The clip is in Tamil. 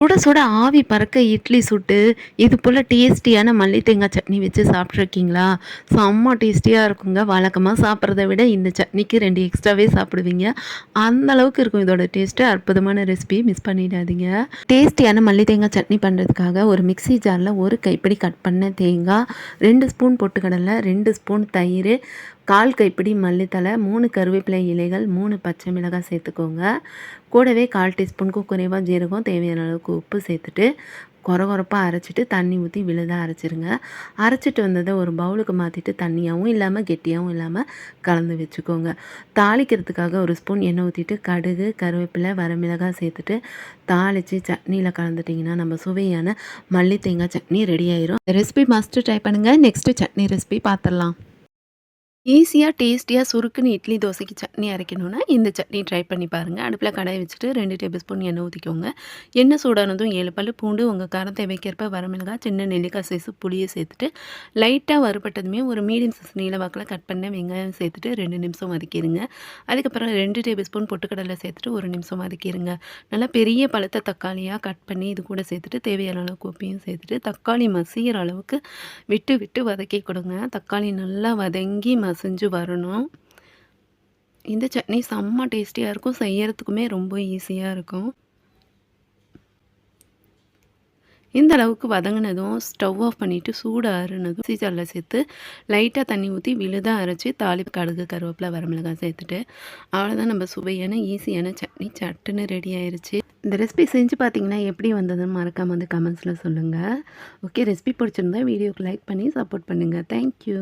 சுட சுட ஆவி பறக்க இட்லி சுட்டு இது போல் டேஸ்டியான மல்லி தேங்காய் சட்னி வச்சு சாப்பிட்ருக்கீங்களா? செம்ம டேஸ்டியாக இருக்குங்க. வழக்கமாக சாப்பிட்றத விட இந்த சட்னிக்கு 2 எக்ஸ்ட்ராவே சாப்பிடுவீங்க. அந்த அளவுக்கு இருக்கும் இதோட டேஸ்ட்டு. அற்புதமான ரெசிபி, மிஸ் பண்ணிடாதீங்க. டேஸ்டியான மல்லி தேங்காய் சட்னி பண்ணுறதுக்காக ஒரு மிக்ஸி ஜாரில் ஒரு கைப்பிடி கட் பண்ண தேங்காய், 2 ஸ்பூன் பொட்டுக்கடலை, 2 ஸ்பூன் தயிர், 1/4 கைப்பிடி மல்லித்தழை, 3 கருவேப்பிலை இலைகள், 3 பச்சை மிளகாய் சேர்த்துக்கோங்க. கூடவே 1/4 டீஸ்பூனுக்கும் குறைவாக ஜீரகம், தேவையான அளவுக்கு உப்பு சேர்த்துட்டு கொரகொரப்பாக அரைச்சிட்டு தண்ணி ஊற்றி விழுதாக அரைச்சிருங்க. அரைச்சிட்டு வந்ததை ஒரு பவுலுக்கு மாற்றிட்டு தண்ணியாகவும் இல்லாமல் கெட்டியாகவும் இல்லாமல் கலந்து வச்சுக்கோங்க. தாளிக்கிறதுக்காக ஒரு ஸ்பூன் எண்ணெய் ஊற்றிட்டு கடுகு, கருவேப்பிலை, வரமிளகாய் சேர்த்துட்டு தாளித்து சட்னியில் கலந்துட்டிங்கன்னா நம்ம சுவையான மல்லி தேங்காய் சட்னி ரெடி ஆயிரும். ரெசிபி மஸ்ட்டு ட்ரை பண்ணுங்கள். நெக்ஸ்ட்டு சட்னி ரெசிபி பார்த்துடலாம். ஈஸியாக டேஸ்டியாக சுருக்குன்னு இட்லி தோசைக்கு சட்னி அரைக்கணுன்னா இந்த சட்னி ட்ரை பண்ணி பாருங்கள். அடுப்பில் கடாய் வச்சுட்டு 2 டேபிள் ஸ்பூன் எண்ணெய் ஊற்றிக்கோங்க. எண்ணெய் சூடானதும் 7 பல் பூண்டு, உங்கள் காரம் தேவைக்கேற்ப வரமிளகாய், சின்ன நெல்லிக்காய் சைஸு புளியை சேர்த்துட்டு லைட்டாக வறுபட்டதுமே ஒரு மீடியம் சைஸ் நீல வாக்கில் கட் பண்ண வெங்காயம் சேர்த்துட்டு 2 நிமிஷம் வதக்கிடுங்க. அதுக்கப்புறம் 2 டேபிள் ஸ்பூன் பொட்டுக்கடலை சேர்த்துட்டு 1 நிமிஷம் வதக்கிடுங்க. நல்லா பெரிய பழுத்த தக்காளியாக கட் பண்ணி இது கூட சேர்த்துட்டு தேவையான அளவுக்கு உப்பையும் சேர்த்துட்டு தக்காளி மசிகிற அளவுக்கு விட்டு விட்டு வதக்கி கொடுங்க. தக்காளி நல்லா வதங்கி மசிஞ்சு வரணும். இந்த சட்னி செம்ம டேஸ்டியாக இருக்கும். செய்யறதுக்குமே ரொம்ப ஈஸியாக இருக்கும். இந்த அளவுக்கு வதங்கினதும் ஸ்டவ் ஆஃப் பண்ணிவிட்டு சூடு ஆறுனதும் சீஜரில் சேர்த்து லைட்டாக தண்ணி ஊற்றி விழுதாக அரைச்சி தாளிப்பு கடுகு, கருவேப்பிலை, வரமிளகாய் சேர்த்துட்டு அவ்வளோதான், நம்ம சுவையான ஈஸியான சட்னி சட்டுன்னு ரெடி ஆயிடுச்சு. இந்த ரெசிபி செஞ்சு பார்த்தீங்கன்னா எப்படி வந்ததுன்னு மறக்காமல் வந்து கமெண்ட்ஸில் சொல்லுங்கள். ஓகே, ரெசிபி பிடிச்சிருந்தா வீடியோக்கு லைக் பண்ணி சப்போர்ட் பண்ணுங்கள். தேங்க்யூ.